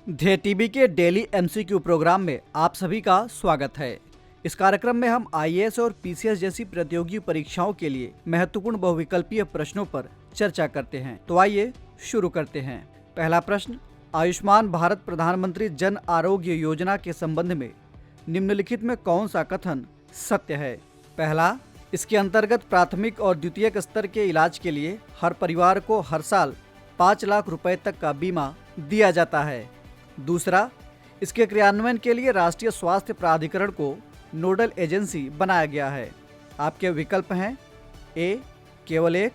ध्येय टीवी के daily MCQ programme में आप सभी का स्वागत है। इस कार्यक्रम में हम आईएएस और पीसीएस जैसी प्रतियोगी परीक्षाओं के लिए महत्वपूर्ण बहुविकल्पीय प्रश्नों पर चर्चा करते हैं। तो आइए शुरू करते हैं। पहला प्रश्न, आयुष्मान भारत प्रधानमंत्री जन आरोग्य योजना के संबंध में निम्नलिखित में कौन सा कथन सत्य है? पहला, इसके अंतर्गत प्राथमिक और द्वितीयक स्तर के इलाज के लिए हर परिवार को हर साल 5 लाख रुपए तक का बीमा दिया जाता है। दूसरा, इसके क्रियान्वयन के लिए राष्ट्रीय स्वास्थ्य प्राधिकरण को नोडल एजेंसी बनाया गया है। आपके विकल्प हैं ए केवल 1,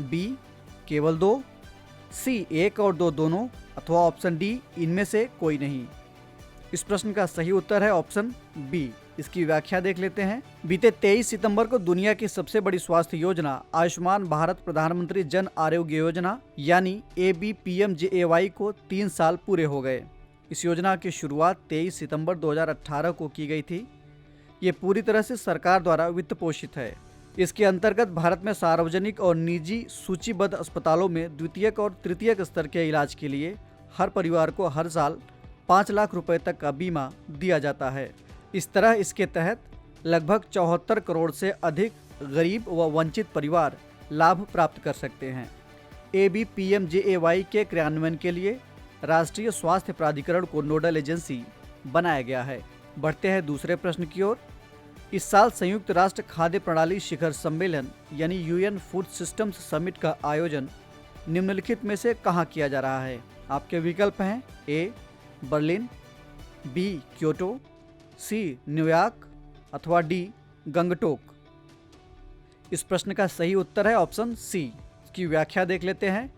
बी केवल 2, सी 1 और 2 दोनों, अथवा ऑप्शन डी इनमें से कोई नहीं। इस प्रश्न का सही उत्तर है ऑप्शन बी। इसकी व्याख्या देख लेते हैं। बीते 23 सितंबर को दुनिया की सबसे बड़ी स्वास्थ्य योजना आयुष्मान भारत प्रधानमंत्री जन आरोग्य योजना यानी ABPMJAY को 3 साल पूरे हो गए। इस योजना की शुरुआत 23 सितंबर 2018 को की गई थी। ये पूरी तरह से सरकार द्वारा वित्त पोषित है। इसके अंतर्गत भारत में सार्वजनिक और निजी सूचीबद्ध अस्पतालों में द्वितीयक और तृतीयक स्तर के इलाज के लिए हर परिवार को हर साल 5 लाख रुपए तक का बीमा दिया जाता है। इस तरह इसके तहत लगभग 74 करोड़ से अधिक गरीब व वंचित परिवार लाभ प्राप्त कर सकते हैं। ABPMJAY के क्रियान्वयन के लिए राष्ट्रीय स्वास्थ्य प्राधिकरण को नोडल एजेंसी बनाया गया है। बढ़ते हैं दूसरे प्रश्न की ओर। इस साल संयुक्त राष्ट्र खाद्य प्रणाली शिखर सम्मेलन यानी UN फूड सिस्टम्स समिट का आयोजन निम्नलिखित में से कहाँ किया जा रहा है? आपके विकल्प हैं A Berlin, B Kyoto, C New York अथवा डी गंगटोक। इस प्रश्न का सही उत्तर है ऑप्शन सी। इसकी व्याख्या देख लेते हैं।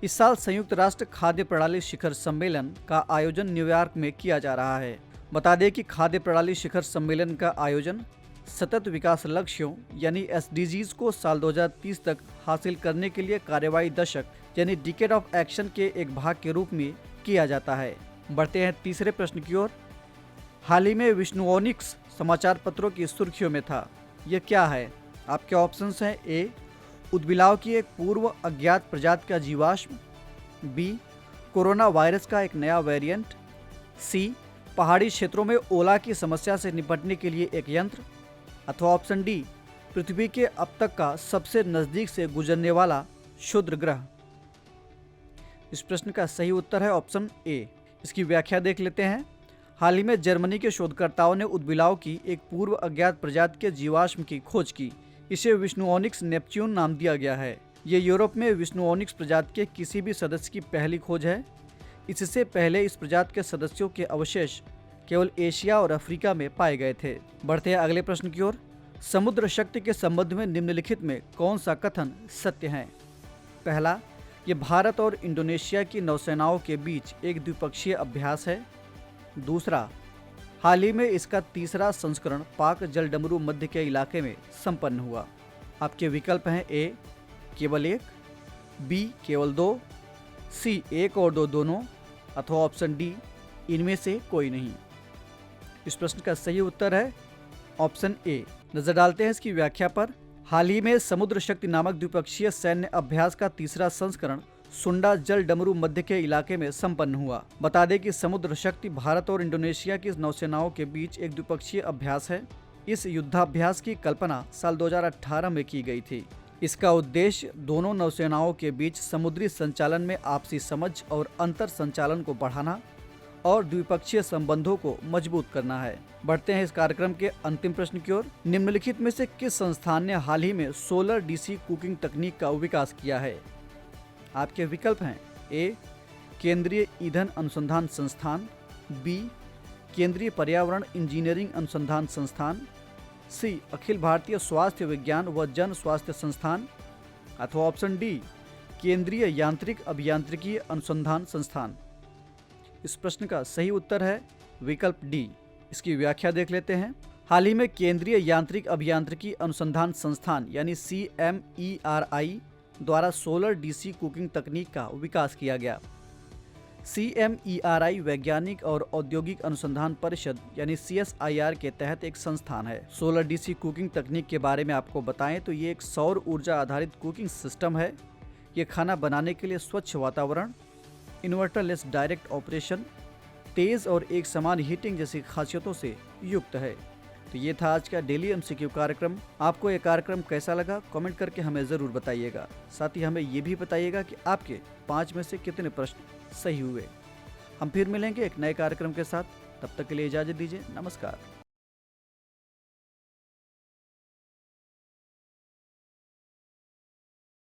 इस साल संयुक्त राष्ट्र खाद्य प्रणाली शिखर सम्मेलन का आयोजन न्यूयॉर्क में किया जा रहा है। बता दें कि खाद्य प्रणाली शिखर सम्मेलन का आयोजन सतत विकास लक्ष्यों यानी SDGs को साल 2030 तक हासिल करने के लिए कार्रवाई दशक यानी डिकेड ऑफ एक्शन के एक भाग के रूप में किया जाता है। बढ़ते हैं तीसरे प्रश्न की ओर। हाल ही में विष्णुओनिक्स समाचार पत्रों की सुर्खियों में था। यह क्या है? आपके ऑप्शंस हैं ए उदबिलाव की एक पूर्व अज्ञात प्रजाति का जीवाश्म, बी कोरोना वायरस का एक नया वेरिएंट, सी पहाड़ी क्षेत्रों में ओला की समस्या से निपटने के लिए एक यंत्र, अथवा ऑप्शन डी पृथ्वी के अब तक का सबसे नजदीक से गुजरने वाला क्षुद्र ग्रह। इस प्रश्न का सही उत्तर है ऑप्शन ए। इसकी व्याख्या देख लेते हैं। हाल ही में जर्मनी के शोधकर्ताओं ने उदबिलाव की एक पूर्व अज्ञात प्रजाति के जीवाश्म की खोज की। इसे विष्णुओनिक्स नेपच्यून नाम दिया गया है। ये यूरोप में विष्णुओनिक्स प्रजाति के किसी भी सदस्य की पहली खोज है। इससे पहले इस प्रजाति के सदस्यों के अवशेष केवल एशिया और अफ्रीका में पाए गए थे। बढ़ते हैं अगले प्रश्न की ओर। समुद्र शक्ति के संबंध में निम्नलिखित में कौन सा कथन सत्य है? पहला, ये भारत और इंडोनेशिया की नौसेनाओं के बीच एक द्विपक्षीय अभ्यास है। दूसरा, हाल ही में इसका तीसरा संस्करण पाक जलडमरू मध्य के इलाके में संपन्न हुआ। आपके विकल्प हैं ए केवल 1, बी केवल 2, सी 1 और 2 दोनों, अथवा ऑप्शन डी इनमें से कोई नहीं। इस प्रश्न का सही उत्तर है ऑप्शन ए। नजर डालते हैं इसकी व्याख्या पर। हाल ही में समुद्र शक्ति नामक द्विपक्षीय सैन्य अभ्यास का तीसरा संस्करण सुंडा जल डमरू मध्य के इलाके में संपन्न हुआ। बता दें कि समुद्र शक्ति भारत और इंडोनेशिया की नौसेनाओं के बीच एक द्विपक्षीय अभ्यास है। इस युद्धाभ्यास की कल्पना साल 2018 में की गई थी। इसका उद्देश्य दोनों नौसेनाओं के बीच समुद्री संचालन में आपसी समझ और अंतर संचालन को बढ़ाना और द्विपक्षीय संबंधों को मजबूत करना है। बढ़ते हैं इस कार्यक्रम के अंतिम प्रश्न की ओर। निम्नलिखित में से किस संस्थान ने हाल ही में सोलर DC कुकिंग तकनीक का विकास किया है? आपके विकल्प हैं ए केंद्रीय ईंधन अनुसंधान संस्थान, बी केंद्रीय पर्यावरण इंजीनियरिंग अनुसंधान संस्थान, सी अखिल भारतीय स्वास्थ्य विज्ञान व जन स्वास्थ्य संस्थान, अथवा ऑप्शन डी केंद्रीय यांत्रिक अभियांत्रिकी अनुसंधान संस्थान। इस प्रश्न का सही उत्तर है विकल्प डी। इसकी व्याख्या देख लेते हैं। हाल ही में केंद्रीय यांत्रिक अभियांत्रिकी अनुसंधान संस्थान यानी CMERI द्वारा सोलर DC कुकिंग तकनीक का विकास किया गया। CMERI वैज्ञानिक और औद्योगिक अनुसंधान परिषद यानी CSIR के तहत एक संस्थान है। सोलर DC कुकिंग तकनीक के बारे में आपको बताएं तो ये एक सौर ऊर्जा आधारित कुकिंग सिस्टम है। ये खाना बनाने के लिए स्वच्छ वातावरण, इन्वर्टरलेस डायरेक्ट ऑपरेशन तेज और एक समान हीटिंग जैसी खासियतों से युक्त है। तो ये था आज का डेली एमसीक्यू कार्यक्रम। आपको ये कार्यक्रम कैसा लगा कमेंट करके हमें ज़रूर बताइएगा। साथ ही हमें ये भी बताइएगा कि आपके 5 में से कितने प्रश्न सही हुए। हम फिर मिलेंगे एक नए कार्यक्रम के साथ। तब तक के लिए इजाज़त दीजिए। नमस्कार।